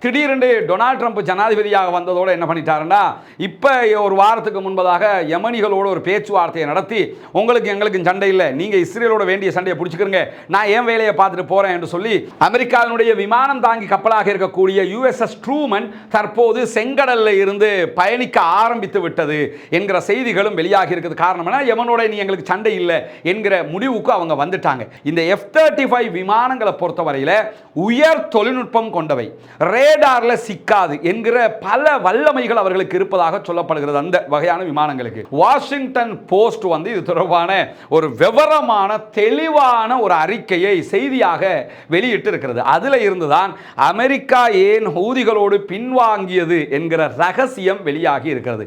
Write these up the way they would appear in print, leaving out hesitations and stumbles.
திடீரென்று Donald Trump ஜனாதிபதியாக வந்ததோடு என்ன பண்ணிட்டாருன்னா, இப்போ ஒரு வாரத்துக்கு முன்பதாக யமனிகளோடு ஒரு பேச்சுவார்த்தையை நடத்தி, உங்களுக்கு எங்களுக்கு சண்டை இல்லை, நீங்கள் இஸ்ரேலோட வேண்டிய சண்டையை பிடிச்சிக்கிறங்க, நான் என் வேலையை பார்த்துட்டு போகிறேன் என்று சொல்லி அமெரிக்காவினுடைய விமானம் தாங்கி கப்பலாக இருக்கக்கூடிய யுஎஸ்எஸ் ட்ரூமன் தற்போது செங்கடலில் இருந்து பயணிக்க ஆரம்பித்து விட்டது என்கிற செய்திகளும் வெளியாகி இருக்குது. காரணம் என்ன, யமனோட நீ எங்களுக்கு சண்டை இல்லை என்கிற முடிவுக்கு அவங்க வந்துட்டாங்க. இந்த F-35 விமானங்களை பொறுத்தவரையில் உயர் தொழில்நுட்பம் கொண்டவை, ரேடார்ல சிக்காது என்கிற பல வல்லமைகள் அவர்களுக்கு இருப்பதாக சொல்லப்படுகிறது. அந்த வகையான விமானங்களுக்கு வாஷிங்டன் போஸ்ட் வந்து இது தொடர்பான ஒரு விவரமான தெளிவான ஒரு அறிக்கையை செய்தியாக வெளியிட்டு இருக்கிறது. அதுல இருந்துதான் அமெரிக்கா ஏன் ஹூதிகளோடு பின்வாங்கியது என்கிற ரகசியம் வெளியாகி இருக்கிறது.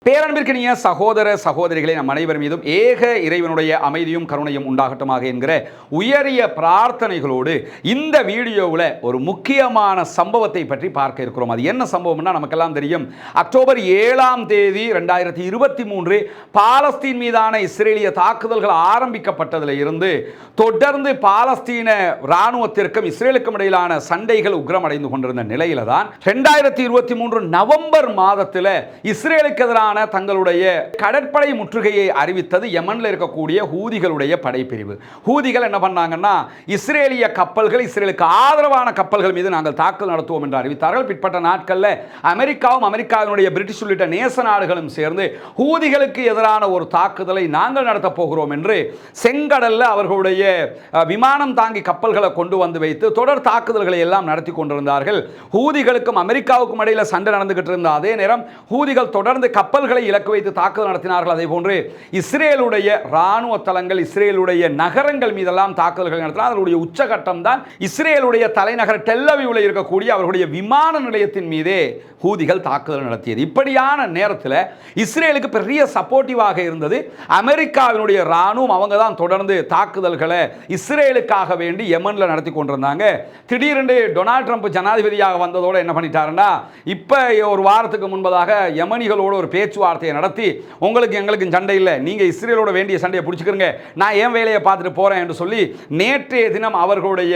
பேரன்பிற்கினிய சகோதர சகோதரிகளை நம் அனைவர் மீதும் ஏக இறைவனுடைய அமைதியும் கருணையும் உண்டாகட்டுமாக என்கிற உயரிய பிரார்த்தனைகளோடு இந்த வீடியோவில் ஒரு முக்கியமான சம்பவத்தை பற்றி பார்க்க இருக்கிறோம். அது என்ன சம்பவம்னா, நமக்கெல்லாம் தெரியும், அக்டோபர் 7ஆம் தேதி 2023 பாலஸ்தீன் மீதான இஸ்ரேலிய தாக்குதல்கள் ஆரம்பிக்கப்பட்டதில் இருந்து தொடர்ந்து பாலஸ்தீன இராணுவத்திற்கும் இஸ்ரேலுக்கும் இடையிலான சண்டைகள் உக்கிரமடைந்து கொண்டிருந்த நிலையில தான் 2023 நவம்பர் மாதத்தில் இஸ்ரேலுக்கு எதிரான தங்களுடைய கடற்படை முற்றுகையை அறிவித்தது யமன்ல இருக்கக்கூடிய ஹூதிகளுடைய படைப்பிரிவு. ஹூதிகள் என்ன பண்ணாங்கன்னா, இஸ்ரேலிய கப்பல்கள், இஸ்ரேலுக்கு ஆதரவான கப்பல்கள் மீது நாங்கள் தாக்குதல் நடத்துவோம் என்று அறிவித்தார்கள். பிற்பட்ட நாட்களில் அமெரிக்காவும் அமெரிக்காவினுடைய பிரிட்டிஷ் உள்ளிட்ட நேச நாடுகளும் சேர்ந்து ஹூதிகளுக்கு எதிரான ஒரு தாக்குதலை நாங்கள் நடத்தப் போகிறோம் என்று செங்கடல்ல அவர்களுடைய விமானம் தாங்கி கப்பல்களை கொண்டு வந்து வைத்து தொடர் தாக்குதல்களை எல்லாம் நடத்தி கொண்டிருந்தார்கள். ஹூதிகளுக்கும் அமெரிக்காவுக்கும் இடையில சண்டை நடந்துகிட்டு இருந்த அதே நேரம் ஹூதிகள் தொடர்ந்து கப்பல்களை இலக்கு வைத்து தாக்குதல் நடத்தினார்கள். அதே போன்று இஸ்ரேலுடைய ராணுவ தளங்கள், இஸ்ரேலுடைய நகரங்கள் மீதெல்லாம் தாக்குதல்கள் நடத்தினார். அதனுடைய உச்சகட்டம் தான் இஸ்ரேலுடைய தலைநகர் டெல் அவீவில் இருக்கக்கூடிய அவர்களுடைய விமான நிலையத்தின் மீதே ஹூதிகள் தாக்குதல் நடத்தியது. இப்படியான நேரத்தில் இஸ்ரேலுக்கு பெரிய சப்போர்ட்டிவாக இருந்தது அமெரிக்காவினுடைய ராணுவம். அவங்க தான் தொடர்ந்து தாக்குதல்களை இஸ்ரேலுக்காக வேண்டி யமன்ல நடத்தி கொண்டிருந்தாங்க. திடீரென்று டொனால்ட் ட்ரம்ப் ஜனாதிபதியாக வந்ததோடு என்ன பண்ணிட்டாருன்னா, இப்போ ஒரு வாரத்துக்கு முன்பதாக யமனிகளோடு ஒரு பேச்சுவார்த்தையை நடத்தி, உங்களுக்கு எங்களுக்கு சண்டை இல்லை, நீங்க இஸ்ரேலோட வேண்டிய சண்டையை பிடிச்சிக்கிறங்க, நான் என் வேலையை பார்த்துட்டு போறேன் என்று சொல்லி நேற்றைய தினம் அவர்களுடைய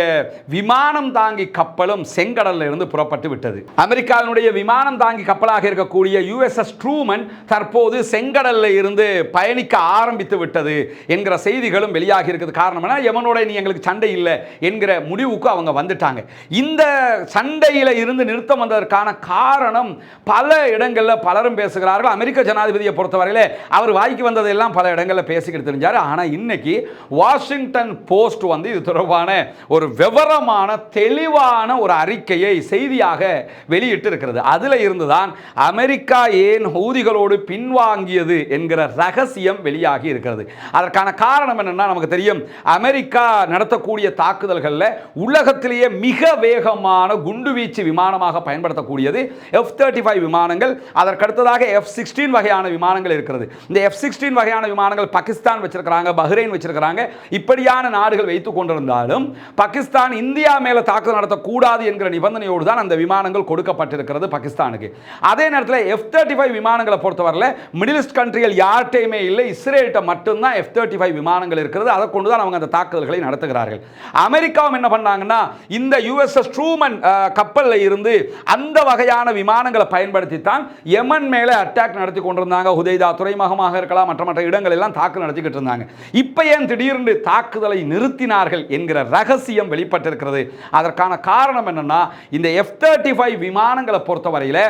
விமானம் தாங்கி கப்பலும் செங்கடலில் இருந்து புறப்பட்டு விட்டது. அமெரிக்காவினுடைய விமானம் தாங்கி கப்பலாக இருக்கக்கூடிய யுஎஸ்எஸ் ட்ரூமன் தற்போது செங்கடலில் இருந்து பயணிக்க ஆரம்பித்து விட்டது என்கிற செய்திகளும் வெளியாகி இருக்குது. காரணம் என்ன, யமனோட நீ எங்களுக்கு சண்டை இல்லை என்கிற முடிவுக்கு அவங்க வந்துட்டாங்க. இந்த சண்டையில இருந்து நிறுத்தம் வந்ததற்கான காரணம் பல இடங்களில் பலரும் பேசுகிறார்கள். அமெரிக்க ஜனாதிபதியை பொறுத்தவரையில் அவர் வாய்க்கு வந்ததெல்லாம் பல இடங்களில் பேசிக்கிட்டு தெரிஞ்சார். ஆனால் இன்னைக்கு வாஷிங்டன் போஸ்ட் வந்து இது தொடர்பான ஒரு விவரமான தெளிவான ஒரு அறிக்கையை செய்தியாக வெளியிட்டு இருக்கிறது. அதில் இருந்துதான் அமெரிக்கா ஏன் ஹூதிகளோடு பின்வாங்கியது என்கிற ரகசியம் வெளியாகி இருக்கிறது. அதற்கான காரணம் என்னன்னா, நமக்கு தெரியும், அமெரிக்கா நடத்தக்கூடிய தாக்குதல்களில் உலகத்திலேயே மிக வேகமான குண்டுவீச்சு விமானமாக பயன்படுத்தக்கூடியது F-35 விமானங்கள். அதற்கடுத்ததாக F-16 வகையான விமானங்கள் இருக்கிறது. இந்த F-16 வகையான விமானங்கள் பாகிஸ்தான் வச்சிருக்கிறாங்க, பஹ்ரைன் வச்சிருக்கிறாங்க. இப்படியான நாடுகள் வைத்துக் கொண்டிருந்தாலும் பாகிஸ்தான் இந்தியா மேல தாக்குதல் நடத்தக்கூடாது என்கிற நிபந்தனையோடு தான் அந்த விமானங்கள் கொடுக்கப்பட்டிருக்கிறது பாகிஸ்தானுக்கு. அதே நேரத்தில் F-35 விமானங்களை பொறுத்தவரையில் மிடில் ஈஸ்ட் கண்ட்ரிகள் யார்ட்டையுமே இல்லை, இஸ்ரேல்கிட்ட மட்டும்தான் F-35 விமானங்கள் இருக்கிறது. அதை கொண்டு தான் அவங்க அந்த தாக்குதல்களை நடத்துகிறார்கள். அமெரிக்காவும் என்ன பண்ணாங்கன்னா, இந்த யுஎஸ்எஸ் ட்ரூமன் கப்பலில் இருந்து அந்த வகையான விமானங்களை பயன்படுத்தி தான் யமன் மேலே அட்டாக் நடத்தி கொண்டிருந்தாங்க. ஹுதைதா துறைமுகமாக இருக்கலாம், மற்ற இடங்கள் எல்லாம் தாக்குதல் நடத்திக்கிட்டு இருந்தாங்க. இப்போ ஏன் திடீர்னு தாக்குதலை நிறுத்தினார்கள் என்கிற ரகசியம் வெளிப்பட்டிருக்கிறது. அதற்கான காரணம் என்னன்னா, இந்த F-35 விமானங்களை பொறுத்தவரையில்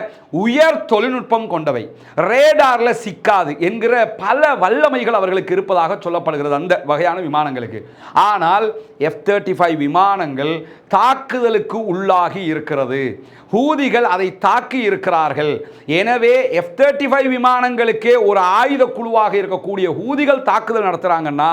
உயர் தொழில்நுட்பம் கொண்டவை, ரேடார்ல சிக்காது என்கிற பல வல்லமைகள் அவர்களுக்கு இருப்பதாக சொல்லப்படுகிறது அந்த வகையான விமானங்களுக்கு. ஆனால் F-35 விமானங்கள் தாக்குதலுக்கு உள்ளாகி இருக்கிறது. ஹூதிகள் அதை தாக்கி இருக்கிறார்கள். எனவே F-35 விமானங்களுக்கே ஒரு ஆயுத குழுவாக இருக்கக்கூடிய ஹூதிகள் தாக்குதல் நடத்துறாங்கன்னா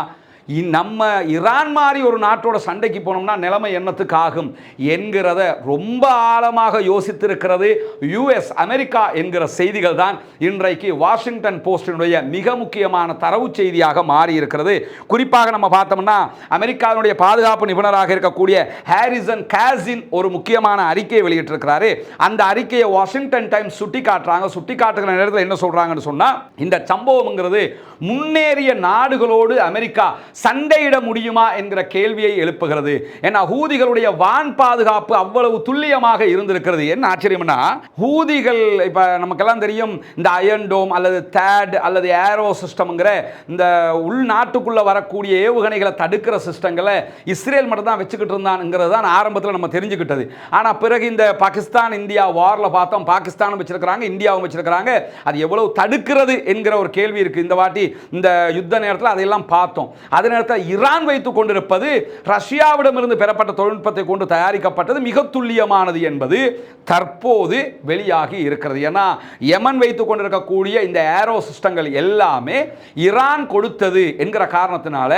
நம்ம ஈரான் மாதிரி ஒரு நாட்டோட சண்டைக்கு போனோம்னா நிலைமை என்னத்துக்கு ஆகும் என்கிறத ரொம்ப ஆழமாக யோசித்திருக்கிறது யுஎஸ், அமெரிக்கா என்கிற செய்திகள் தான் இன்றைக்கு வாஷிங்டன் போஸ்டினுடைய மிக முக்கியமான தரவு செய்தியாக மாறி இருக்கிறது. குறிப்பாக நம்ம பார்த்தோம்னா அமெரிக்காவினுடைய பாதுகாப்பு நிபுணராக இருக்கக்கூடிய ஹாரிசன் காசின் ஒரு முக்கியமான அறிக்கையை வெளியிட்டிருக்கிறாரு. அந்த அறிக்கையை வாஷிங்டன் டைம்ஸ் சுட்டி காட்டுறாங்க. சுட்டி காட்டுகிற நேரத்தில் என்ன சொல்றாங்கன்னு சொன்னா, இந்த சம்பவம்ங்கிறது முன்னேறிய நாடுகளோடு அமெரிக்கா சண்டையிட முடியுமா என்கிற கேள்வியை எழுப்புகிறது. ஏன்னா ஹூதிகளுடைய வான் பாதுகாப்பு அவ்வளவு துல்லியமாக இருந்திருக்கிறது. என்ன ஆச்சரியம்னா, ஹூதிகள் இப்ப நமக்கெல்லாம் தெரியும், இந்த அயன் டோம் அல்லது தேட் அல்லது ஏரோ சிஸ்டம்ங்கிற இந்த உள்நாட்டுக்குள்ள வரக்கூடிய ஏவுகணைகளை தடுக்கிற சிஸ்டங்களை இஸ்ரேல் மட்டும் தான் வச்சுக்கிட்டு இருந்தாங்கிறது தான் ஆரம்பத்தில் நம்ம தெரிஞ்சுக்கிட்டது. ஆனால் பிறகு இந்த பாகிஸ்தான் இந்தியா வாரில் பார்த்தோம், பாகிஸ்தானும் வச்சிருக்கிறாங்க, இந்தியாவும் வச்சிருக்கிறாங்க. அது எவ்வளவு தடுக்கிறது என்கிற ஒரு கேள்வி இருக்கு. இந்த வாட்டி இந்த யுத்த நேரத்தில் அதையெல்லாம் பார்த்தோம். அதே நேரத்தில் ஈரான் வைத்துக் கொண்டிருப்பது ரஷ்யாவிடமிருந்து பெறப்பட்ட தொழில்நுட்பத்தை கொண்டு தயாரிக்கப்பட்டது, மிக துல்லியமானது என்பது தற்போது வெளியாகி இருக்கிறது. ஏன்னா யமன் வைத்துக் கொண்டிருக்கக்கூடிய இந்த ஏரோ சிஸ்டங்கள் எல்லாமே ஈரான் கொடுத்தது என்கிற காரணத்தினால,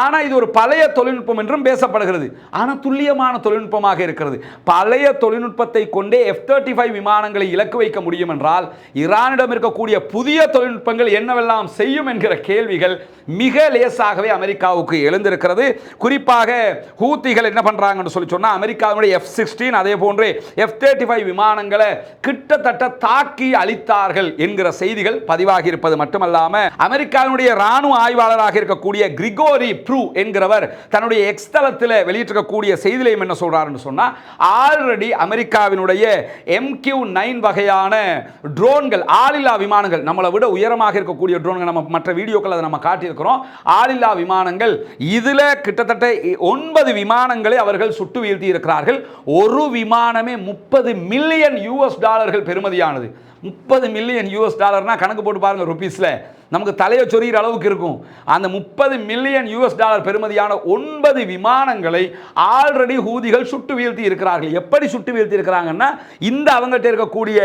ஆனால் இது ஒரு பழைய தொழில்நுட்பம் என்றும் பேசப்படுகிறது. ஆனால் துல்லியமான தொழில்நுட்பமாக இருக்கிறது. பழைய தொழில்நுட்பத்தை கொண்டே F-35 விமானங்களை இலக்கு வைக்க முடியும் என்றால் ஈரானிடம் இருக்கக்கூடிய புதிய தொழில்நுட்பங்கள் என்னவெல்லாம் செய்யும் என்கிற கேள்விகள் மிக லேசாகவே அமெரிக்காவுக்கு எழுந்திருக்கிறது. குறிப்பாக ஹூத்திகள் என்ன பண்றாங்கன்னு சொல்லி சொன்னா, அமெரிக்காவுடைய F-16 அதே போன்று F-35 விமானங்களை கிட்டத்தட்ட தாக்கி அழித்தார்கள் என்கிற செய்திகள் பதிவாகி இருப்பது மட்டுமல்லாம, அமெரிக்காவுடைய ராணுவ ஆய்வாளராக இருக்கக்கூடிய கிரிகோரி ப்ரூ என்கிறவர் தன்னுடைய எக்ஸ் தளத்தில் வெளியிட்டிருக்கக்கூடிய செய்தியிலும் என்ன சொல்றாருன்னு சொன்னா, ஆல்ரெடி அமெரிக்காவினுடைய MQ-9 வகையான ட்ரோன்கள், ஆளில்லா விமானங்கள், நம்மளை விட உயரமாக இருக்கக்கூடிய ட்ரோன்கள், நம்ம மற்ற வீடியோக்கள் அதை நம்ம காட்டியிருக்கிறோம், ஆளில்லா விமானங்கள், இதுல கிட்டத்தட்ட 9 விமானங்களை அவர்கள் சுட்டு வீழ்த்தி இருக்கிறார்கள். ஒரு விமானமே $30 மில்லியன் பெறுமதியானது. $30 மில்லியன் கணக்கு போட்டு பாருங்க, ருபீஸ்ல நமக்கு தலையை சொறிகிற அளவுக்கு இருக்கும். அந்த $30 மில்லியன் பெறுமதியான 9 விமானங்களை ஆல்ரெடி ஹூதிகள் சுட்டு வீழ்த்தி இருக்கிறார்கள். எப்படி சுட்டு வீழ்த்தி இருக்கிறாங்கன்னா, இந்த அவங்கள்ட்ட இருக்கக்கூடிய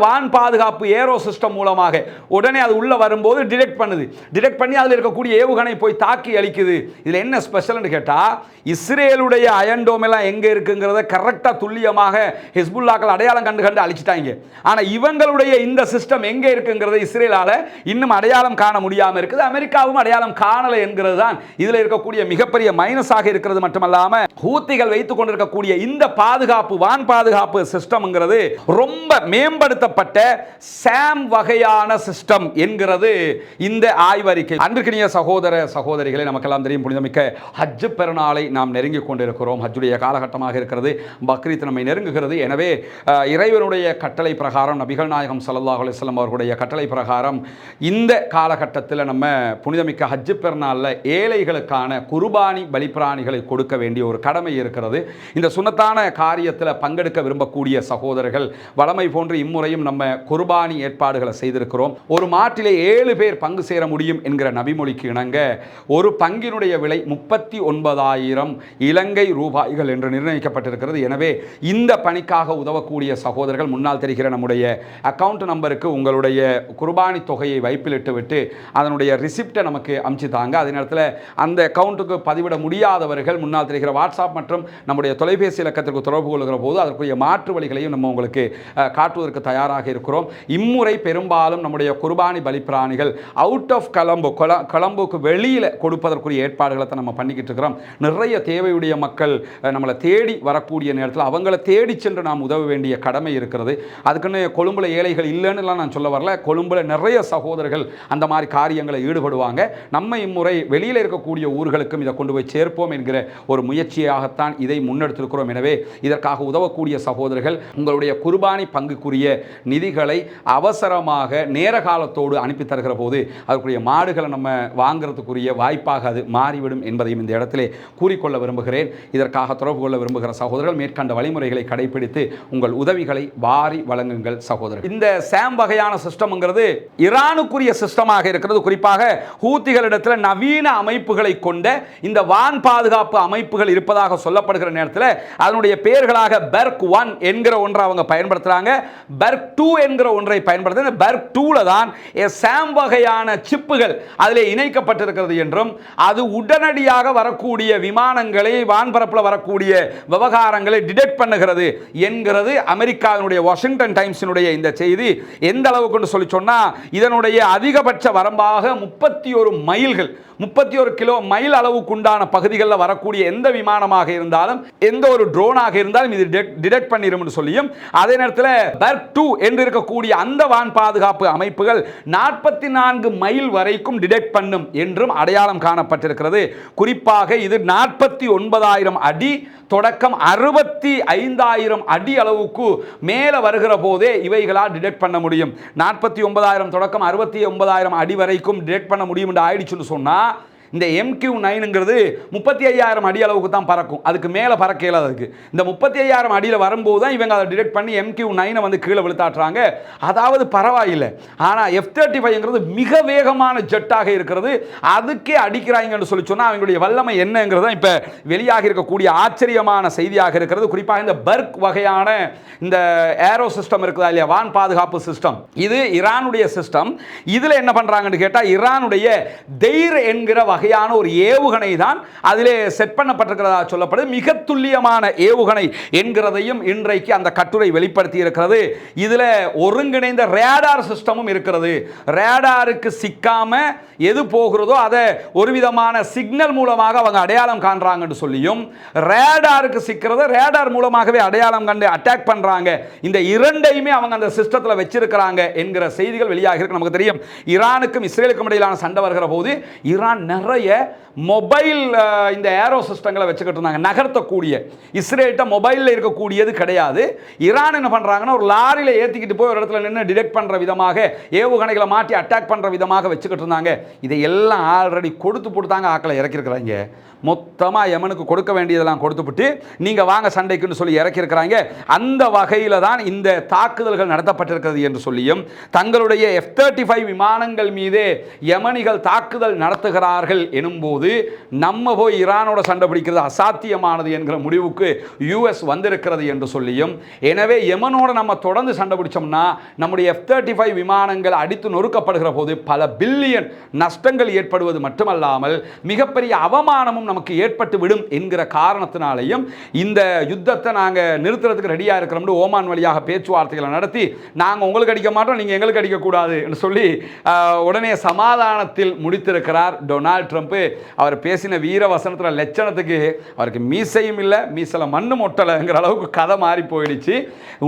வான் பாதுகாப்பு ஏரோ சிஸ்டம் மூலமாக உடனே அது உள்ள வரும்போது டிடெக்ட் பண்ணுது. டிடெக்ட் பண்ணி அதில் இருக்கக்கூடிய ஏவுகணை போய் தாக்கி அழிக்குது. இதில் என்ன ஸ்பெஷல்னு கேட்டால், இஸ்ரேலுடைய அயன் டோம் எல்லாம் எங்கே இருக்குங்கிறத கரெக்டாக துல்லியமாக ஹிஸ்புல்லாக்கள் அடையாளம் கண்டு அழிச்சிட்டாங்க. ஆனால் இவங்களுடைய இந்த சிஸ்டம் எங்கே இருக்குங்கிறத இஸ்ரேலால இன்னும் அடையாளம் காண முடியாமல் இருக்குது. அமெரிக்காவும் அடையாளம் காணலை என்கிறது தான் இதில் இருக்கக்கூடிய மிகப்பெரிய மைனஸாக இருக்கிறது. மட்டுமல்லாம ஹூத்திகள் வைத்துக் கொண்டிருக்கக்கூடிய இந்த பாதுகாப்பு, வான் பாதுகாப்பு சிஸ்டம்ங்கிறது ரொம்ப மேம்படுத்தப்பட்ட சாம் வகையான சிஸ்டம் என்கிறது இந்த ஆய்வறிக்கை. அன்பிற்கினிய சகோதர சகோதரிகளை, நமக்கெல்லாம் தெரியும், புனிதமிக்க ஹஜ் பெருநாளை நாம் நெருங்கிக் கொண்டிருக்கிறோம். ஹஜ்ஜுடைய காலகட்டமாக இருக்கிறது. பக்ரீத் நம்மை நெருங்குகிறது. எனவே இறைவனுடைய கட்டளை பிரகாரம், நபிகள் நாயகம் ஸல்லல்லாஹு அலைஹி வஸல்லம் அவர்களுடைய கட்டளை பிரகாரம் இந்த காலகட்டத்தில் நம்ம புனிதமிக்க ஹஜ் பெருநாளில் ஏழைகளுக்கான குர்பானி பலிப்பிராணிகளை கொடுக்க வேண்டிய ஒரு கடமை இருக்கிறது. இந்த சுன்னத்தான காரியத்தில் பங்கெடுக்க விரும்பக்கூடிய சகோதரர்கள் வளமை போன்று இம்முறையும் நம்ம குர்பானி ஏற்பாடுகளை செய்திருக்கிறோம். ஒரு மாட்டிலே 7 பேர் பங்கு சேர முடியும் என்கிற நபிமொழிக்கு இணங்க ஒரு பங்கினுடைய விலை 39,000 இலங்கை ரூபாய்கள் என்று நிர்ணயிக்கப்பட்டிருக்கிறது. எனவே இந்த பணிக்காக உதவக்கூடிய சகோதரர்கள் முன்னால் தெரிகிற நம்முடைய அக்கவுண்ட் நம்பருக்கு உங்களுடைய குர்பானி தொகையை வைப்பிலிட்டு விட்டு அதனுடைய ரிசிப்டை நமக்கு அனுப்பிச்சு தாங்க. அதே நேரத்தில் அந்த அக்கவுண்ட்டுக்கு பதிவிட முடியாதவர்கள் முன்னால் தெரிகிற வாட்ஸ்அப் மற்றும் நம்முடைய தொலைபேசி இலக்கத்திற்கு தொடர்பு கொள்கிற போது அதற்குரிய மாற்று வழிகளையும் நம்ம உங்களுக்கு காட்டுவதற்கு தயாராக இருக்கிறோம். இம்முறை பெரும்பாலும் நம்முடைய குர்பானி பலிப்பிராணிகள் அவுட் ஆஃப் கொலம்புக்கு வெளியில் கொடுப்பதற்குரிய ஏற்பாடுகளை தான் நம்ம பண்ணிக்கிட்டு இருக்கிறோம். நிறைய தேவையுடைய மக்கள் நம்மளை தேடி வரக்கூடிய நேரத்தில் அவங்கள தேடி சென்று நாம் உதவ வேண்டிய கடமை இருக்கிறது. அதுக்குன்னு கொழும்புல ஏழைகள் இல்லைன்னுலாம் நான் சொல்ல வரல. கொழும்புல நிறைய சகோதரர்கள் அந்த மாதிரி காரியங்களை ஈடுபடுவாங்க. நம்ம இம்முறை வெளியில் இருக்கக்கூடிய ஊர்களுக்கும் இதை கொண்டு போய் சேர்ப்போம் என்கிற ஒரு முயற்சியாகத்தான் இதை முன்னெடுத்திருக்கிறோம். எனவே இதற்காக உதவக்கூடிய சகோதரர்கள் உங்களுடைய குர்பானி பங்குக்குரிய நிதிகளை அவசரமாக நேர காலத்தோடு அனுப்பி தருகிற போது அதற்குரிய மாடுகளை நம்ம வாங்கிறதுக்குரிய வாய்ப்பாக அது மாறிவிடும் என்பதையும் இந்த இடத்திலே கூறிக்கொள்ள விரும்புகிறேன். இதற்காக தொடர்பு கொள்ள விரும்புகிற சகோதரர்கள் மேற்கண்ட வழிமுறைகளை கடைபிடித்து உங்கள் உதவிகளை வாரி வழங்குங்கள் சகோதரர்கள். இந்த சாம் வகையான சிஸ்டம்ங்கிறது ஈரானுக்குரிய சிஸ்டம் சிஸ்டமாக இருக்கிறது. குறிப்பாக ஹூத்திகளிடத்தில் நவீன அமைப்புகளை கொண்ட இந்த வான் பாதுகாப்பு அமைப்புகள் இருப்பதாக சொல்லப்படுகிற நேரத்தில் அதனுடைய பெயர்களாக பெர்க் 1 என்கிற ஒன்றை அவங்க பயன்படுத்துறாங்க, பெர்க் 2 என்கிற ஒன்றை பயன்படுத்த. பெர்க் 2ல தான் சாம் வகையான சிப்புகள் அதிலே இணைக்கப்பட்டிருக்கிறது என்றும் அது உடனடியாக வரக்கூடிய விமானங்களை வான்பரப்பில் வரக்கூடிய விவகாரங்களை டிடெக்ட் பண்ணுகிறது என்கிறது அமெரிக்காவினுடைய வாஷிங்டன் டைம்ஸினுடைய இந்த செய்தி. எந்த அளவுக்கு சொல்லி சொன்னா இதனுடைய அதிகபட்ச வரம்பாக 31 மைல்கள் 31 மைல் அளவுக்கு உண்டான பகுதிகளில் வரக்கூடிய எந்த விமானமாக இருந்தாலும் எந்த ஒரு ட்ரோனாக இருந்தாலும் இது டிடெக்ட் பண்ணிரும் என்று சொல்லியும் அதே நேரத்தில் பெர்க் 2 என்று இருக்கக்கூடிய அந்த வான் பாதுகாப்பு அமைப்புகள் 44 மைல் வரைக்கும் டிடெக்ட் பண்ணும் என்றும் அடையாளம் காணப்பட்டிருக்கிறது. குறிப்பாக இது 49,000 அடி தொடக்கம் 65,000 அடி அளவுக்கு மேலே வருகிற போதே இவைகளால் டிடெக்ட் பண்ண முடியும். 49,000 தொடக்கம் 69,000 அடி வரைக்கும் டிடெக்ட் பண்ண முடியும் என்று ஆயிடுச்சுன்னு சொன்னா இந்த MQ-9ங்கிறது 35,000 அடி அளவுக்கு தான் பறக்கும், அதுக்கு மேலே பறக்க இயலாது. அதுக்கு இந்த 35,000 அடியில் வரும்போது தான் இவங்க அதை டிடெக்ட் பண்ணி MQ-9 வந்து கீழே விழுத்தாட்டுறாங்க. அதாவது பரவாயில்லை. ஆனால் F-35ங்கிறது மிக வேகமான ஜெட்டாக இருக்கிறது, அதுக்கே அடிக்கிறாங்கன்னு சொல்லி சொன்னால் அவங்களுடைய வல்லமை என்னங்கிறது இப்போ வெளியாக இருக்கக்கூடிய ஆச்சரியமான செய்தியாக இருக்கிறது. குறிப்பாக இந்த பெர்க் வகையான இந்த ஏரோ சிஸ்டம் இருக்குதா இல்லையா, வான் பாதுகாப்பு சிஸ்டம், இது ஈரானுடைய சிஸ்டம். இதில் என்ன பண்ணுறாங்கன்னு கேட்டால் ஈரானுடைய தெய்ர் என்கிற வகையான ஒரு ஏவுகணை தான் அதிலே செட் பண்ணப்பட்டிருக்கிறதா சொல்லப்படுது. மிக துல்லியமான ஏவுகணை என்கிறதையும் இன்றைக்கு அந்த கட்டுரை வெளிப்படுத்தி இருக்கிறது. இதில் ஒருங்கிணைந்த ரேடார் சிஸ்டமும் இருக்கிறது. ரேடாருக்கு சிக்காம எது போகிறதோ அதை ஒரு விதமான சிக்னல் மூலமாக அவங்க அடையாளம் காண்றாங்கன்னு சொல்லியும் ரேடாருக்கு சிக்கிறது ரேடார் மூலமாகவே அடையாளம் கண்டு அட்டாக் பண்றாங்க. இந்த இரண்டையுமே அவங்க அந்த சிஸ்டத்தில் வச்சிருக்கிறாங்க என்கிற செய்திகள் வெளியாக இருக்கு. நமக்கு தெரியும் ஈரானுக்கும் இஸ்ரேலுக்கும் இடையிலான சண்டை வருகிற போது ஈரான் நிறைய மொபைல் இந்த ஏரோ சிஸ்டங்களை வச்சுக்கிட்டு இருந்தாங்க, நகர்த்தக்கூடிய. இஸ்ரேல்கிட்ட மொபைலில் இருக்கக்கூடியது கிடையாது. ஈரான் என்ன பண்ணுறாங்கன்னா ஒரு லாரியில் ஏற்றிக்கிட்டு போய் ஒரு இடத்துல நின்று டிடெக்ட் பண்ணுற விதமாக ஏவுகணைகளை மாட்டி அட்டாக் பண்ணுற விதமாக வச்சுக்கிட்டு இருந்தாங்க. இதை எல்லாம் ஆல்ரெடி கொடுத்து போட்டுதாங்க ஆக்களை இறக்கிருக்கிறாங்க. மொத்தமாக யமனுக்கு கொடுக்க வேண்டியதெல்லாம் கொடுத்துவிட்டு நீங்கள் வாங்க சண்டைக்குன்னு சொல்லி இறக்கியிருக்கிறாங்க. அந்த வகையில் தான் இந்த தாக்குதல்கள் நடத்தப்பட்டிருக்கிறது என்று சொல்லியும் தங்களுடைய F-35 விமானங்கள் மீதே யமனிகள் தாக்குதல் நடத்துகிறார்கள் எனும்போது நம்ம போய் ஈரானோட சண்டை பிடிக்கிறது அசாத்தியமானது என்கிற முடிவுக்கு US வந்திருக்கிறது என்று சொல்லியும், எனவே யமனோட நம்ம தொடர்ந்து சண்டை பிடிச்சோம்னா நம்முடைய F-35 விமானங்கள் அடித்து நொறுக்கப்படுகிற போது பல பில்லியன் நஷ்டங்கள் ஏற்படுவது மட்டுமல்லாமல் மிகப்பெரிய அவமானமும் நமக்கு ஏற்பட்டு விடும் என்கிற காரணத்தினாலேயும் இந்த யுத்தத்தை நாங்கள் நிறுத்துறதுக்கு ரெடியாக இருக்கிறோம்னு ஓமான் வழியாக பேச்சுவார்த்தைகளை நடத்தி நாங்கள் உங்களுக்கு அடிக்க மாட்டோம், நீங்கள் எங்களுக்கு அடிக்கக்கூடாது என்று சொல்லி உடனே சமாதானத்தில் முடித்திருக்கிறார் டொனால்ட் ட்ரம்ப். அவர் பேசின வீர வசனத்தில் லட்சணத்துக்கு அவருக்கு மீசையும் இல்லை, மீசையில் மண்ணு மொட்டலைங்கிற அளவுக்கு கதை மாறி போயிடுச்சு.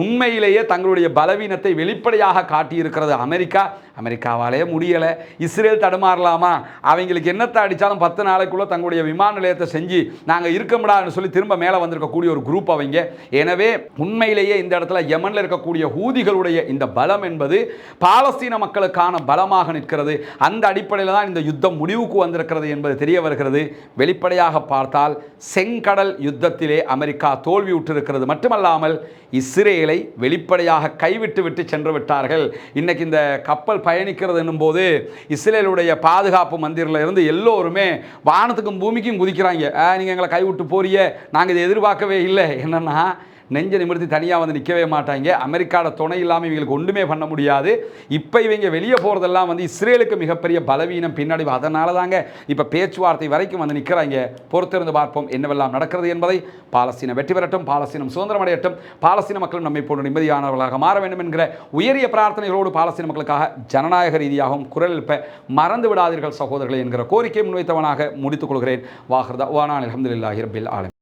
உண்மையிலேயே தங்களுடைய பலவீனத்தை வெளிப்படையாக காட்டியிருக்கிறது அமெரிக்கா. அமெரிக்காவாலே முடியலை, இஸ்ரேல் தடுமாறலாமா, அவங்களுக்கு என்னத்தை அடித்தாலும் 10 நாளைக்குள்ளே தங்களுடைய விமான நிலையத்தை செஞ்சு நாங்கள் இருக்க முடியாதுன்னு சொல்லி திரும்ப மேலே வந்திருக்கக்கூடிய ஒரு குரூப் அவங்க. எனவே உண்மையிலேயே இந்த இடத்துல யமனில் இருக்கக்கூடிய ஹூதிகளுடைய இந்த பலம் என்பது பாலஸ்தீன மக்களுக்கான பலமாக நிற்கிறது. அந்த அடிப்படையில் தான் இந்த யுத்தம் முடிவுக்கு வந்திருக்கிறது என்பது தெரிய வருகிறது. வெளிப்படையாக பார்த்தால் செங்கடல் யுத்தத்திலே அமெரிக்கா தோல்வி விட்டிருக்கிறது மட்டுமல்லாமல் இஸ்ரேலை வெளிப்படையாக கைவிட்டு விட்டு சென்று விட்டார்கள். இன்னைக்கு இந்த கப்பல் பயணிக்கிறது என்னும் போது இஸ்ரேலுடைய பாதுகாப்பு மந்திரில் இருந்து எல்லோருமே வானத்துக்கும் பூமிக்கும் குதிக்கிறாங்க. நீங்கள் எங்களை கைவிட்டு போறிய, நாங்கள் இதை எதிர்பார்க்கவே இல்லை. என்னன்னா நெஞ்ச நிமிர்த்தி தனியாக வந்து நிற்கவே மாட்டாங்க. அமெரிக்காவோட துணை இல்லாமல் இவங்களுக்கு ஒன்றுமே பண்ண முடியாது. இப்போ இவங்க வெளியே போகிறதெல்லாம் வந்து இஸ்ரேலுக்கு மிகப்பெரிய பலவீனம் பின்னாடி. அதனால தாங்க இப்போ பேச்சுவார்த்தை வரைக்கும் வந்து நிற்கிறாங்க. பொறுத்திருந்து பார்ப்போம் என்னவெல்லாம் நடக்கிறது என்பதை. பாலஸ்தீனம் வெற்றி பெறட்டும், பாலஸ்தீனம் சுதந்திரம் அடையட்டும், பாலஸ்தீன மக்களும் நம்மை போன்ற நிம்மதியானவர்களாக மாற வேண்டும் என்கிற உயரிய பிரார்த்தனைகளோடு பாலஸ்தீன மக்களுக்காக ஜனநாயக ரீதியாகவும் குரல் எழுப்ப மறந்து விடாதீர்கள் சகோதரர்களே என்கிற கோரிக்கை முன்வைத்தவனாக முடித்துக் கொள்கிறேன். வாஹிர் தஅவானா அல்ஹம்துலில்லாஹி ரப்பில் ஆலமீன்.